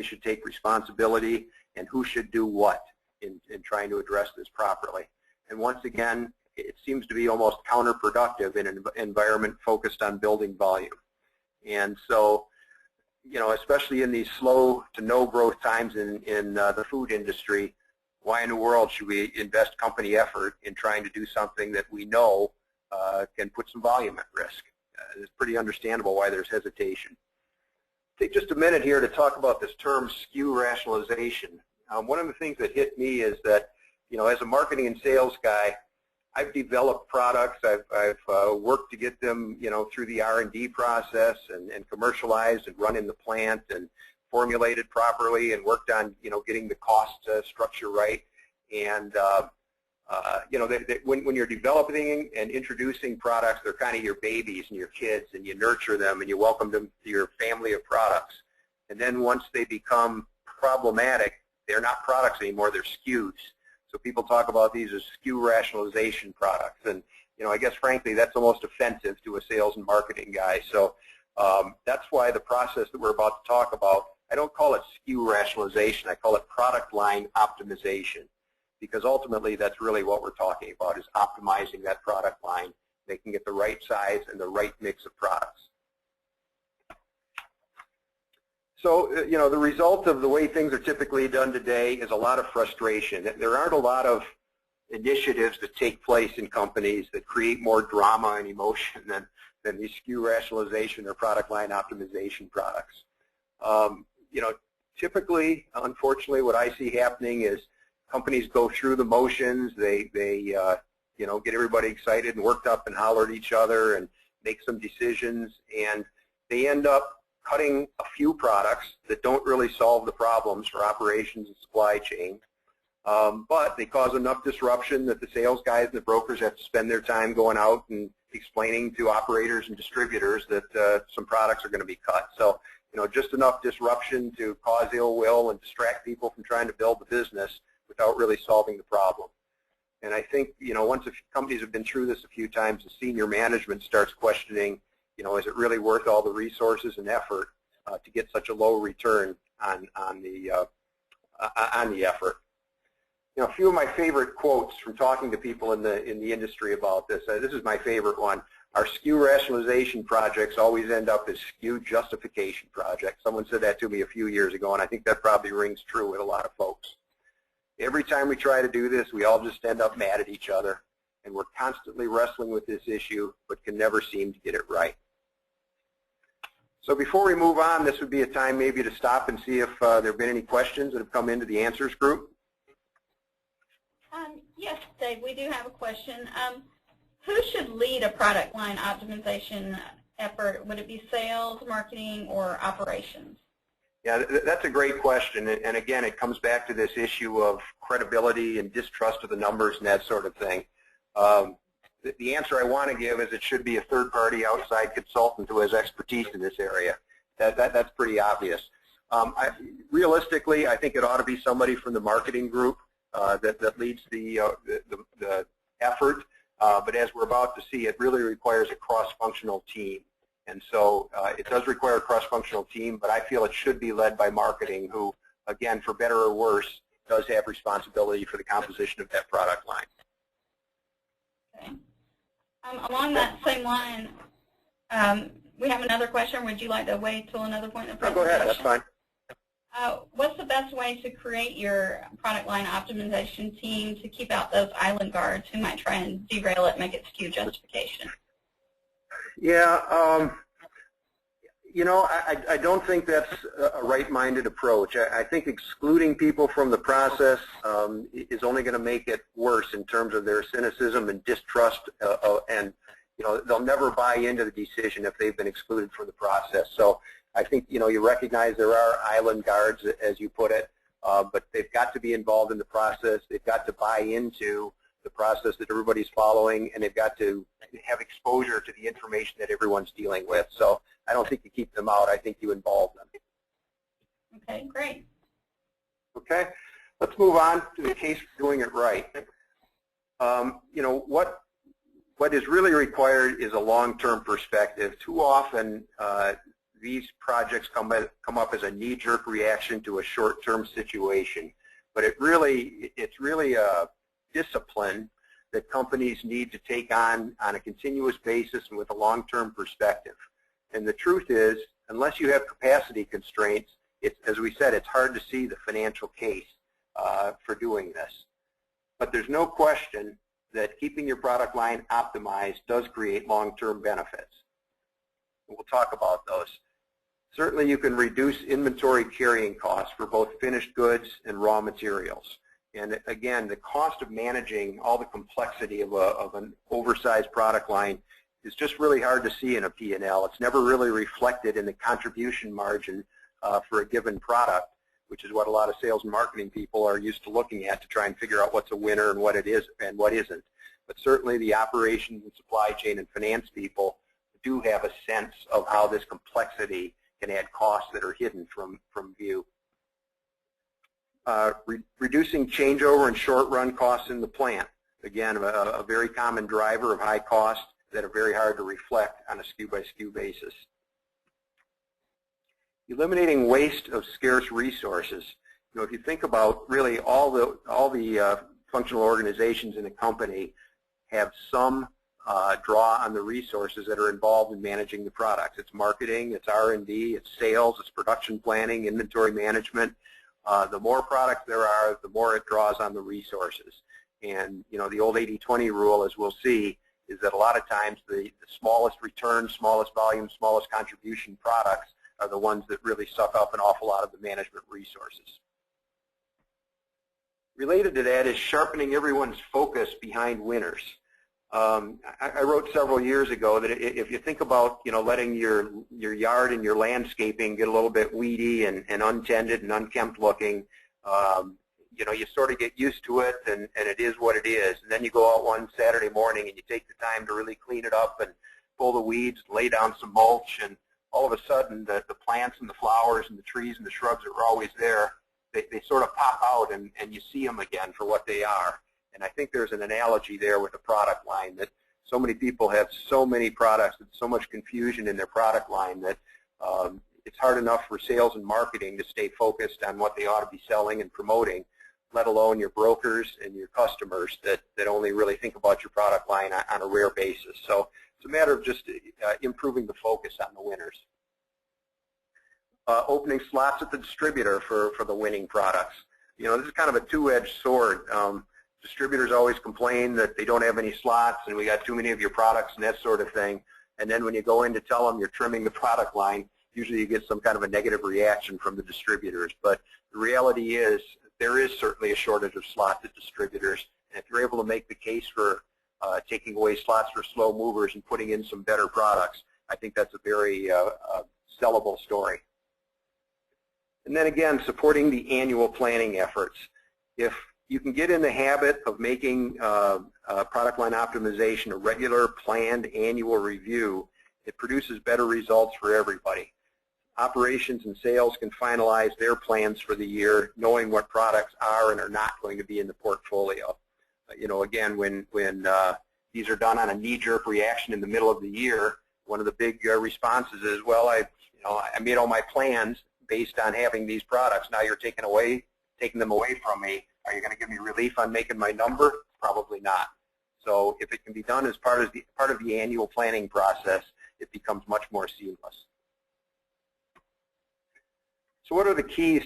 they should take responsibility and who should do what in trying to address this properly. And once again, it seems to be almost counterproductive in an environment focused on building volume. And so, you know, especially in these slow to no growth times in the food industry, why in the world should we invest company effort in trying to do something that we know can put some volume at risk? It's pretty understandable why there's hesitation. Take just a minute here to talk about this term SKU rationalization. One of the things that hit me is that, you know, as a marketing and sales guy, I've developed products. I've worked to get them, you know, through the R&D process and commercialized and run in the plant and formulated properly and worked on, you know, getting the cost structure right. And you know, when you're developing and introducing products, they're kind of your babies and your kids, and you nurture them and you welcome them to your family of products. And then once they become problematic, they're not products anymore, they're SKUs. So people talk about these as SKU rationalization products. And, you know, I guess frankly that's almost offensive to a sales and marketing guy. So that's why the process that we're about to talk about, I don't call it SKU rationalization, I call it product line optimization. Because ultimately that's really what we're talking about, is optimizing that product line, making it the right size and the right mix of products. So, you know, the result of the way things are typically done today is a lot of frustration. There aren't a lot of initiatives that take place in companies that create more drama and emotion than these SKU rationalization or product line optimization products. You know, typically, unfortunately, what I see happening is companies go through the motions, they you know, get everybody excited and worked up and holler at each other and make some decisions, and they end up cutting a few products that don't really solve the problems for operations and supply chain, but they cause enough disruption that the sales guys and the brokers have to spend their time going out and explaining to operators and distributors that some products are going to be cut. So, you know, just enough disruption to cause ill will and distract people from trying to build the business without really solving the problem. And I think, you know, once companies have been through this a few times, the senior management starts questioning, you know, is it really worth all the resources and effort to get such a low return on the effort? You know, a few of my favorite quotes from talking to people in the industry about this. This is my favorite one. Our SKU rationalization projects always end up as SKU justification projects. Someone said that to me a few years ago, and I think that probably rings true with a lot of folks. Every time we try to do this, we all just end up mad at each other, and we're constantly wrestling with this issue, but can never seem to get it right. So before we move on, this would be a time maybe to stop and see if there have been any questions that have come into the answers group. Yes, Dave, we do have a question. Who should lead a product line optimization effort? Would it be sales, marketing, or operations? Yeah, that's a great question, and again, it comes back to this issue of credibility and distrust of the numbers and that sort of thing. The answer I want to give is it should be a third-party outside consultant who has expertise in this area. That's pretty obvious. Realistically, I think it ought to be somebody from the marketing group that leads the effort, but as we're about to see, it really requires a cross-functional team. And so it does require a cross-functional team, but I feel it should be led by marketing, who, again, for better or worse, does have responsibility for the composition of that product line. Okay. Along that same line, we have another question. Would you like to wait till another point in the presentation? Go ahead. That's fine. What's the best way to create your product line optimization team to keep out those island guards who might try and derail it, make it SKU justification? Yeah, you know, I don't think that's a right-minded approach. I think excluding people from the process is only going to make it worse in terms of their cynicism and distrust, and, you know, they'll never buy into the decision if they've been excluded from the process. So I think, you know, you recognize there are island guards, as you put it, but they've got to be involved in the process. They've got to buy into the process that everybody's following, and they've got to have exposure to the information that everyone's dealing with. So I don't think you keep them out. I think you involve them. Okay, great. Okay, let's move on to the case for doing it right. You know, what is really required is a long-term perspective. Too often, these projects come up as a knee-jerk reaction to a short-term situation. But it's really a discipline that companies need to take on a continuous basis and with a long-term perspective. And the truth is, unless you have capacity constraints, as we said, it's hard to see the financial case for doing this. But there's no question that keeping your product line optimized does create long-term benefits. We'll talk about those. Certainly you can reduce inventory carrying costs for both finished goods and raw materials. And again, the cost of managing all the complexity of an oversized product line is just really hard to see in a P&L. It's never really reflected in the contribution margin for a given product, which is what a lot of sales and marketing people are used to looking at to try and figure out what's a winner and what it is and what isn't. But certainly the operations and supply chain and finance people do have a sense of how this complexity can add costs that are hidden from view. Reducing changeover and short-run costs in the plant. Again, a very common driver of high costs that are very hard to reflect on a SKU-by-SKU basis. Eliminating waste of scarce resources. If you think about really all the functional organizations in a company have some draw on the resources that are involved in managing the products. It's marketing, it's R&D, it's sales, it's production planning, inventory management. The more products there are, the more it draws on the resources. And the old 80-20 rule, as we'll see, is that a lot of times the smallest return, smallest volume, smallest contribution products are the ones that really suck up an awful lot of the management resources. Related to that is sharpening everyone's focus behind winners. I wrote several years ago that if you think about letting your yard and your landscaping get a little bit weedy and untended and unkempt looking, you sort of get used to it and it is what it is. And then you go out one Saturday morning and you take the time to really clean it up and pull the weeds, lay down some mulch, and all of a sudden the plants and the flowers and the trees and the shrubs that were always there, they sort of pop out and you see them again for what they are. And I think there's an analogy there with the product line that so many people have so many products and so much confusion in their product line that it's hard enough for sales and marketing to stay focused on what they ought to be selling and promoting, let alone your brokers and your customers that only really think about your product line on a rare basis. So it's a matter of just improving the focus on the winners. Opening slots at the distributor for the winning products. This is kind of a two-edged sword. Distributors always complain that they don't have any slots and we got too many of your products and that sort of thing. And then when you go in to tell them you're trimming the product line, usually you get some kind of a negative reaction from the distributors. But the reality is there is certainly a shortage of slots at distributors. And if you're able to make the case for taking away slots for slow movers and putting in some better products, I think that's a very sellable story. And then again, supporting the annual planning efforts. If you can get in the habit of making product line optimization a regular, planned annual review, it produces better results for everybody. Operations and sales can finalize their plans for the year, knowing what products are and are not going to be in the portfolio. Again, when these are done on a knee-jerk reaction in the middle of the year, one of the big responses is, well, I made all my plans based on having these products. Now you're taking them away from me. Are you going to give me relief on making my number? Probably not. So if it can be done as part of the annual planning process, it becomes much more seamless. So what are the keys